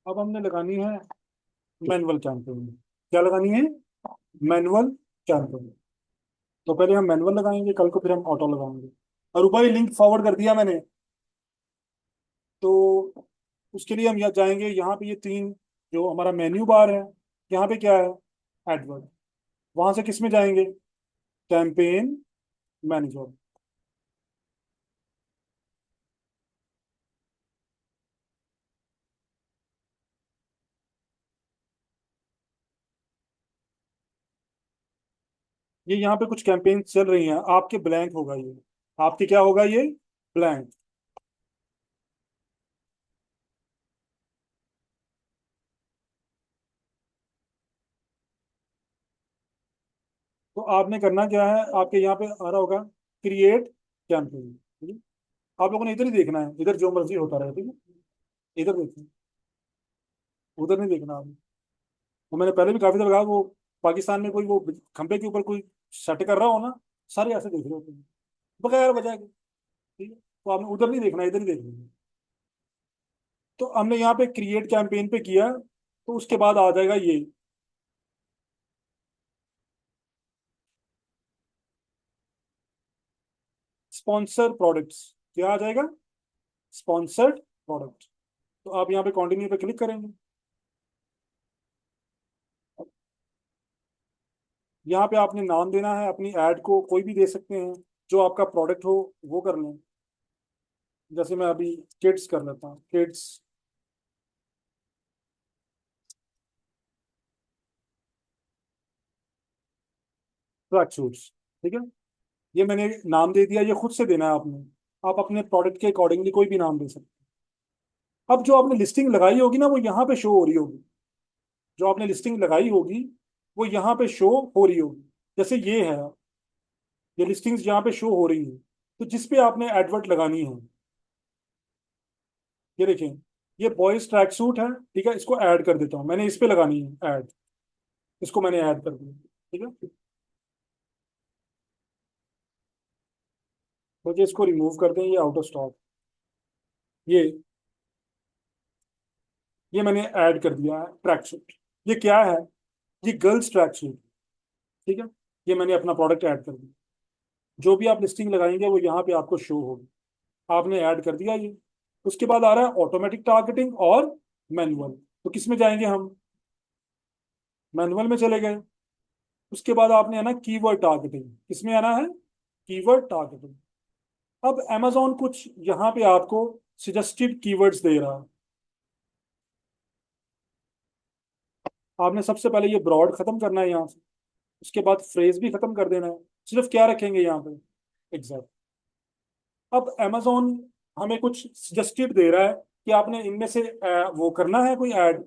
अब हमने लगानी है मैनुअल कैंपेन। क्या लगानी है? Manual campaign. तो पहले हम मैनुअल लगाएंगे, कल को फिर हम ऑटो लगाएंगे। और ऊपर ही लिंक फॉरवर्ड कर दिया मैंने। तो उसके लिए हम यहाँ जाएंगे, यहाँ पे ये तीन जो हमारा मेन्यू बार है, यहाँ पे क्या है? एडवर्ड। वहां से किस में जाएंगे? Campaign manager. ये यहाँ पे कुछ कैंपेन चल रही हैं, आपके ब्लैंक होगा ये। आपके क्या होगा ये? ब्लैंक। तो आपने करना क्या है, आपके यहाँ पे आ रहा होगा क्रिएट कैंपेन, ठीक है? आप लोगों ने इधर ही देखना है, इधर जो मर्जी होता रहे, ठीक है? इधर देखना, उधर नहीं देखना आपने। वो मैंने पहले भी काफी दफा कहा, वो पाकिस्तान में कोई वो खंबे के ऊपर कोई सेट कर रहा हो ना, सारे ऐसे देख रहे होते हैं बगैर वजह के, ठीक है? तो आपने उधर नहीं देखना, इधर ही देखना है। तो हमने यहाँ पे क्रिएट कैंपेन पे किया, तो उसके बाद आ जाएगा ये स्पॉन्सर प्रोडक्ट्स। क्या आ जाएगा? Sponsored product. तो आप यहाँ पे कंटिन्यू पे क्लिक करेंगे। यहाँ पे आपने नाम देना है अपनी ऐड को, कोई भी दे सकते हैं, जो आपका प्रोडक्ट हो वो कर लें। जैसे मैं अभी किड्स कर लेता हूँ, किड्स ट्रैक शूट्स, ठीक है? ये मैंने नाम दे दिया, ये खुद से देना है आपने। आप अपने प्रोडक्ट के अकॉर्डिंगली कोई भी नाम दे सकते हैं। अब जो आपने लिस्टिंग लगाई होगी ना, वो यहाँ पे शो हो रही होगी। जो आपने लिस्टिंग लगाई होगी वो यहाँ पे शो हो रही होगी। जैसे ये है, ये लिस्टिंग्स यहाँ पे शो हो रही है। तो जिस पे आपने एडवर्ट लगानी है, ये देखें, ये बॉयज ट्रैक सूट है, ठीक है? इसको ऐड कर देता हूँ, मैंने इस पे लगानी है ऐड। इसको मैंने ऐड कर दिया, ठीक है? मुझे इसको रिमूव कर दें, ये आउट ऑफ स्टॉक। ये मैंने ऐड कर दिया है ट्रैक सूट। ये क्या है? ये गर्ल्स ट्रैक सूट, ठीक है? ये मैंने अपना प्रोडक्ट ऐड कर दिया। जो भी आप लिस्टिंग लगाएंगे वो यहाँ पे आपको शो होगी। आपने ऐड कर दिया ये। उसके बाद आ रहा है ऑटोमेटिक टारगेटिंग और मैनुअल। तो किस में जाएंगे हम? मैनुअल में चले गए। उसके बाद आपने है ना कीवर्ड टारगेटिंग, किसमें आना है? Keyword targeting. अब amazon कुछ यहाँ पे आपको सजेस्टेड कीवर्ड्स दे रहा है। आपने सबसे पहले ये ब्रॉड खत्म करना है यहाँ से। उसके बाद फ्रेज भी खत्म कर देना है। सिर्फ क्या रखेंगे यहाँ पे? एग्जैक्ट। अब amazon हमें कुछ सजेस्टेड दे रहा है कि आपने इनमें से वो करना है कोई ऐड।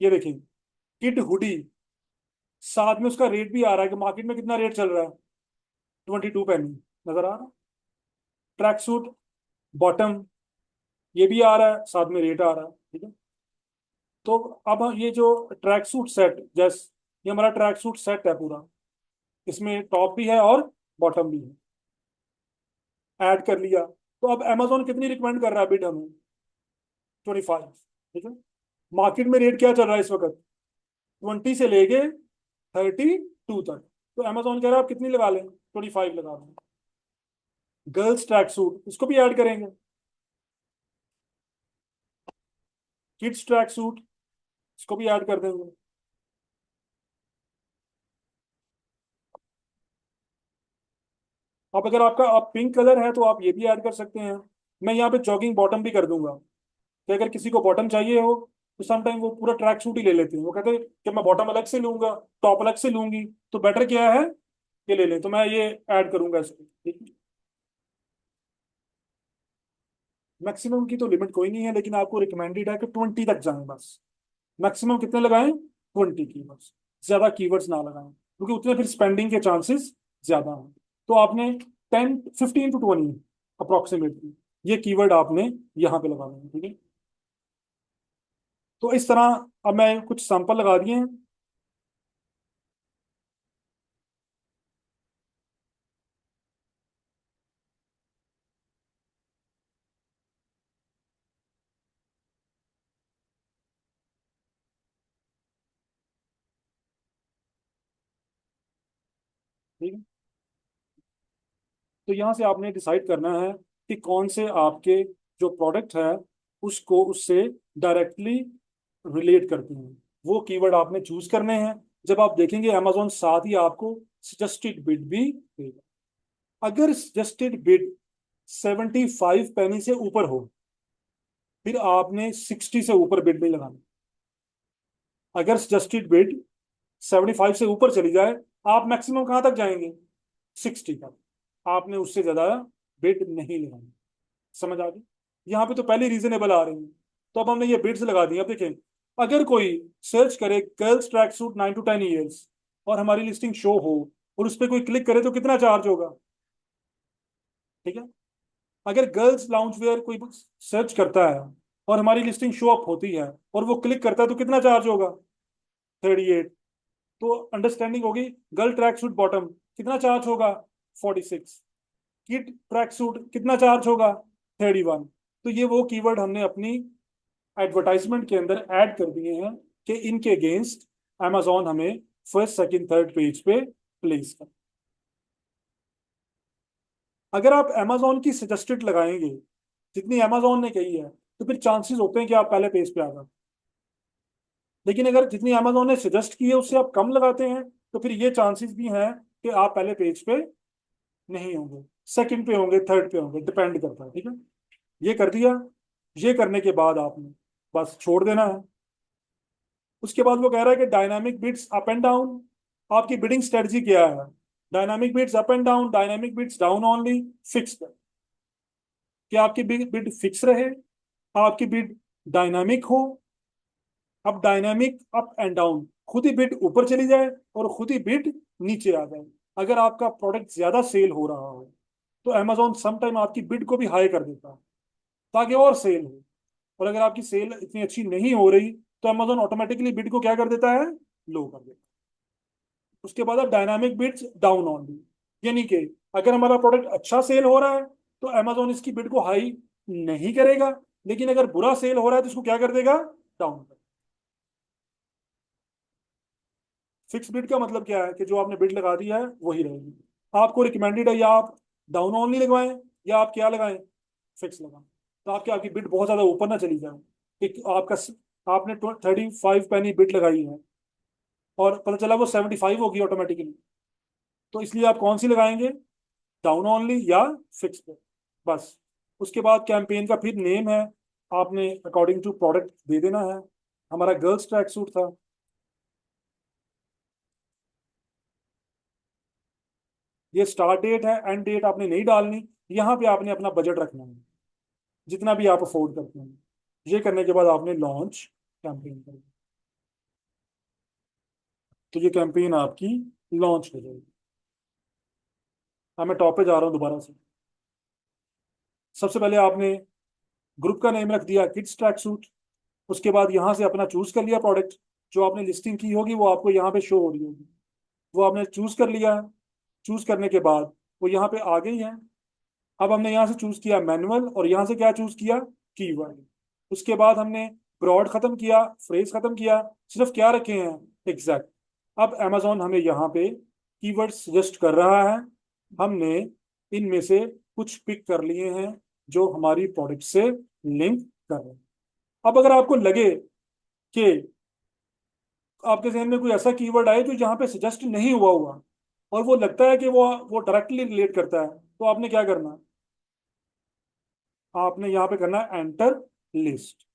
ये देखिए, किड हुडी, साथ में उसका रेट भी आ रहा है कि मार्केट में कितना रेट चल रहा है। 22 पेनी नजर आ रहा है। ट्रैक सूट बॉटम, ये भी आ रहा है, साथ में रेट आ रहा है, ठीक है? तो अब ये जो ट्रैक सूट सेट, जैस ये हमारा ट्रैक सूट सेट है पूरा। इसमें टॉप भी है और बॉटम भी है। ऐड कर लिया। तो अब amazon कितनी रिकमेंड कर रहा है बिड हमें? 25, ठीक है? मार्केट में रेट क्या चल रहा है इस वक्त? 20 से लेके 32 तक। तो amazon कह रहा है आप कितनी लगा लें? 25 लगा लें। गर्ल्स ट्रैक सूट, इसको भी ऐड करेंगे। किड्स ट्रैक सूट, इसको भी ऐड कर देंगे। अब अगर आपका आप पिंक कलर है तो आप ये भी ऐड कर सकते हैं। मैं यहाँ पे जॉगिंग बॉटम भी कर दूंगा, कि अगर किसी को बॉटम चाहिए हो तो समटाइम वो पूरा ट्रैक सूट ही ले लेते हैं। वो कहते हैं कि मैं बॉटम अलग से लूंगा, टॉप अलग से लूंगी, तो बेटर क्या है, ये ले लें। तो मैं ये ऐड करूंगा इसको, ठीक है? मैक्सिमम की तो लिमिट कोई नहीं है, लेकिन आपको रिकमेंडेड है कि 20 तक जाएं बस। मैक्सिमम कितने लगाएं? 20 की बस। ज्यादा कीवर्ड्स ना लगाएं, क्योंकि उतने फिर स्पेंडिंग के चांसेस ज्यादा हैं। तो आपने 15 to 20 अप्रोक्सीमेटली ये कीवर्ड आपने यहाँ पे लगाना है, ठीक है? तो इस तरह अब मैं कुछ सैंपल लगा दिए हैं। ठीक है। तो यहाँ से आपने डिसाइड करना है कि कौन से आपके जो प्रोडक्ट है उसको उससे डायरेक्टली रिलेट करते हैं, वो कीवर्ड आपने चूज करने हैं। जब आप देखेंगे अमेजोन साथ ही आपको सजेस्टेड बिड भी देगा। अगर सजेस्टेड बिड 75 पेनी से ऊपर हो, फिर आपने 60 से ऊपर बिड नहीं लगाना। अगर सजेस्टेड बिड 75 से ऊपर चली जाए, आप मैक्सिमम कहां तक जाएंगे? 60 तक। आपने उससे ज्यादा बिड नहीं लगाना। समझ आ गई? यहाँ पे तो पहले रीजनेबल आ रही है, तो अब हमने ये बिड्स लगा दी। अब देखें, अगर कोई सर्च करे girls track suit 9 to 10 years और हमारी लिस्टिंग शो हो, और उस पर कोई क्लिक करे, तो कितना चार्ज होगा? ठीक है। अगर गर्ल्स लाउंज वेयर कोई सर्च करता है और हमारी लिस्टिंग शो अप होती है और वो क्लिक करता है, तो कितना चार्ज होगा? 38। तो अंडरस्टैंडिंग होगी। गर्ल ट्रैक सूट बॉटम कितना चार्ज होगा? 46। किड ट्रैक सूट कितना चार्ज होगा? 31। तो ये वो कीवर्ड हमने अपनी एडवर्टाइजमेंट के अंदर ऐड कर दिए हैं कि इनके अगेंस्ट अमेजोन हमें फर्स्ट सेकंड थर्ड पेज पे प्लेस कर। अगर आप अमेजोन की सजेस्टेड लगाएंगे जितनी अमेजोन ने कही है, तो फिर चांसेस होते हैं कि आप पहले पेज पे आ जाए। लेकिन अगर जितनी अमेजोन ने सजेस्ट की है उससे आप कम लगाते हैं, तो फिर ये चांसेस भी हैं कि आप पहले पेज पे नहीं होंगे, सेकंड पे होंगे, थर्ड पे होंगे, डिपेंड करता है। ठीक है। ये कर दिया। ये करने के बाद आपने बस छोड़ देना है। उसके बाद वो कह रहा है कि dynamic bits up and down, आपकी बिडिंग स्ट्रेटजी क्या है? Dynamic bits up and down, dynamic bits down only, fixed. कि आपकी बिड फिक्स रहे, आपकी बिड डायनामिक हो। अब डायनामिक अप एंड डाउन, खुद ही बिड ऊपर चली जाए और खुद ही बिड नीचे आ जाए। अगर आपका प्रोडक्ट ज्यादा सेल हो रहा हो, तो अमेजोन समटाइम आपकी बिड को भी हाई कर देता है ताकि और सेल हो। और अगर आपकी सेल इतनी अच्छी नहीं हो रही, तो अमेजोन ऑटोमेटिकली बिड को क्या कर देता है? लो कर देता है। उसके बाद डायनामिक बिड्स डाउन ऑनली, यानी कि अगर हमारा प्रोडक्ट अच्छा सेल हो रहा है, तो अमेजोन इसकी बिड को हाई नहीं करेगा। लेकिन अगर बुरा सेल हो रहा है, तो इसको क्या कर देगा? डाउन कर। फिक्स बिड का मतलब क्या है कि जो आपने बिड लगा दी है वही रहेगी। आपको रिकमेंडेड है या आप डाउन ओनली लगवाएं, या आप क्या लगाएं? फिक्स लगाएं। तो आपकी आपकी बिड बहुत ज्यादा ऊपर ना चली जाए। कि आपका आपने 35 पेनी बिड लगाई है और पता चला वो 75 होगी ऑटोमेटिकली, तो इसलिए आप कौन सी लगाएंगे? डाउन ओनली या फिक्स पे। बस। उसके बाद कैंपेन का फिर नेम है, आपने अकॉर्डिंग टू प्रोडक्ट दे देना है। हमारा गर्ल्स ट्रैक सूट था। ये स्टार्ट डेट है, एंड डेट आपने नहीं डालनी। यहाँ पे आपने अपना बजट रखना है, जितना भी आप अफोर्ड करते हैं। ये करने के बाद आपने लॉन्च कैंपेन करनी। तो ये कैंपेन आपकी लॉन्च हो जाएगी। अब मैं टॉप पे जा रहा हूँ दोबारा से। सबसे पहले आपने ग्रुप का नेम रख दिया किड्स ट्रैक सूट। उसके बाद यहाँ से अपना चूज कर लिया प्रोडक्ट। जो आपने लिस्टिंग की होगी वो आपको यहाँ पे शो हो रही होगी। वो आपने चूज कर लिया। चूज करने के बाद वो यहाँ पे आ गई है। अब हमने यहाँ से चूज किया मैनुअल, और यहाँ से क्या चूज किया? कीवर्ड। उसके बाद हमने ब्रॉड खत्म किया, फ्रेज खत्म किया, सिर्फ क्या रखे हैं? एग्जैक्ट। अब अमेजोन हमें यहाँ पे कीवर्ड सजेस्ट कर रहा है। हमने इनमें से कुछ पिक कर लिए हैं जो हमारी प्रोडक्ट से लिंक कर रहे हैं। अब अगर आपको लगे कि आपके जहन में कोई ऐसा कीवर्ड आए जो यहाँ पे सजेस्ट नहीं हुआ हुआ, और वो लगता है कि वो डायरेक्टली रिलेट करता है, तो आपने क्या करना है? आपने यहाँ पे करना है एंटर लिस्ट।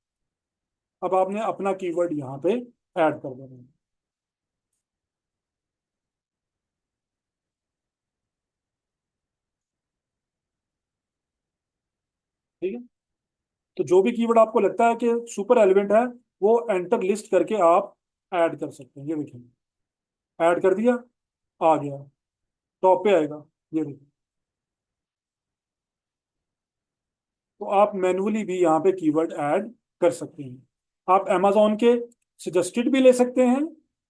अब आपने अपना कीवर्ड यहाँ पे ऐड कर देना है। ठीक है। तो जो भी कीवर्ड आपको लगता है कि सुपर एलिवेंट है, वो एंटर लिस्ट करके आप ऐड कर सकते हैं। ये देखिए, ऐड कर दिया, आ गया, टॉप पे आएगा। ये देखिए। तो आप मैनुअली भी यहाँ पे कीवर्ड ऐड कर सकते हैं। आप अमेजोन के सजेस्टेड भी ले सकते हैं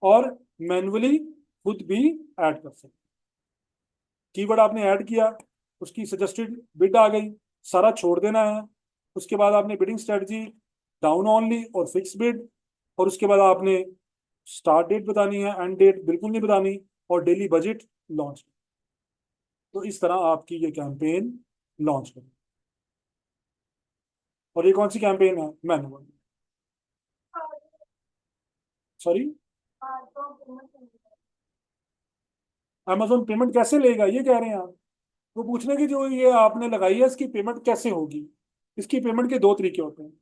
और मैनुअली खुद भी ऐड कर सकते हैं। कीवर्ड आपने ऐड किया, उसकी सजेस्टेड बिड आ गई, सारा छोड़ देना है। उसके बाद आपने बिडिंग स्ट्रेटजी डाउन ओनली और फिक्स बिड, और उसके बाद आपने स्टार्ट डेट बतानी है, एंड डेट बिल्कुल नहीं बतानी, और डेली बजट लॉन्च। तो इस तरह आपकी ये कैंपेन लॉन्च करें। और ये कौन सी कैंपेन है? मैनुअल। सॉरी, अमेजोन पेमेंट कैसे लेगा ये कह रहे हैं आप? वो पूछने की जो ये आपने लगाई है इसकी पेमेंट कैसे होगी। इसकी पेमेंट के दो तरीके होते हैं।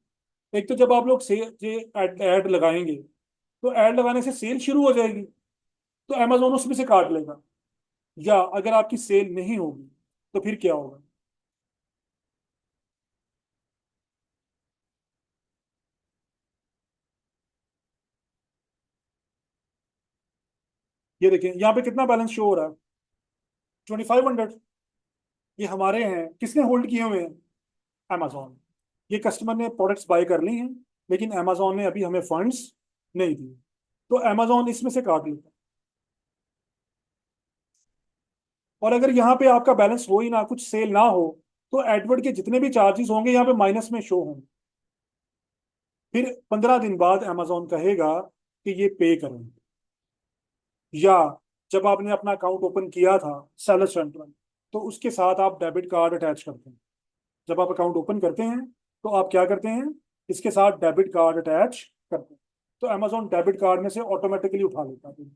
एक तो जब आप लोग से ये ऐड लगाएंगे, तो ऐड लगाने से सेल शुरू हो जाएगी, तो अमेजोन उसमें से काट लेगा। या अगर आपकी सेल नहीं होगी तो फिर क्या होगा? ये देखें यहाँ पे कितना बैलेंस शो हो रहा है, 2500। ये हमारे हैं, किसने होल्ड किए हुए हैं? अमेजोन। ये कस्टमर ने प्रोडक्ट्स बाय कर ली हैं, लेकिन अमेजोन ने अभी हमें फंड्स नहीं दिए, तो अमेजोन इसमें से काट लेता है। और अगर यहाँ पे आपका बैलेंस हो ही ना, कुछ सेल ना हो, तो एडवर्ड के जितने भी चार्जेस होंगे यहाँ पे माइनस में शो होंगे। फिर 15 दिन बाद अमेजोन कहेगा कि ये पे करें। या जब आपने अपना अकाउंट ओपन किया था सेलर सेंटर, तो उसके साथ आप डेबिट कार्ड अटैच करते हैं। जब आप अकाउंट ओपन करते हैं तो आप क्या करते हैं, इसके साथ डेबिट कार्ड अटैच करते हैं, तो अमेजोन डेबिट कार्ड में से ऑटोमेटिकली उठा लेता है।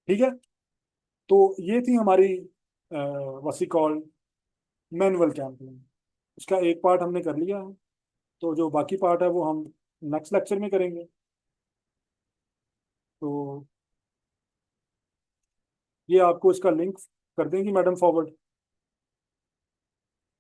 ठीक है। तो ये थी हमारी वसी कॉल मैनुअल कैंपेन। उसका एक पार्ट हमने कर लिया है, तो जो बाकी पार्ट है वो हम नेक्स्ट लेक्चर में करेंगे। तो ये आपको इसका लिंक कर देंगी मैडम फॉरवर्ड।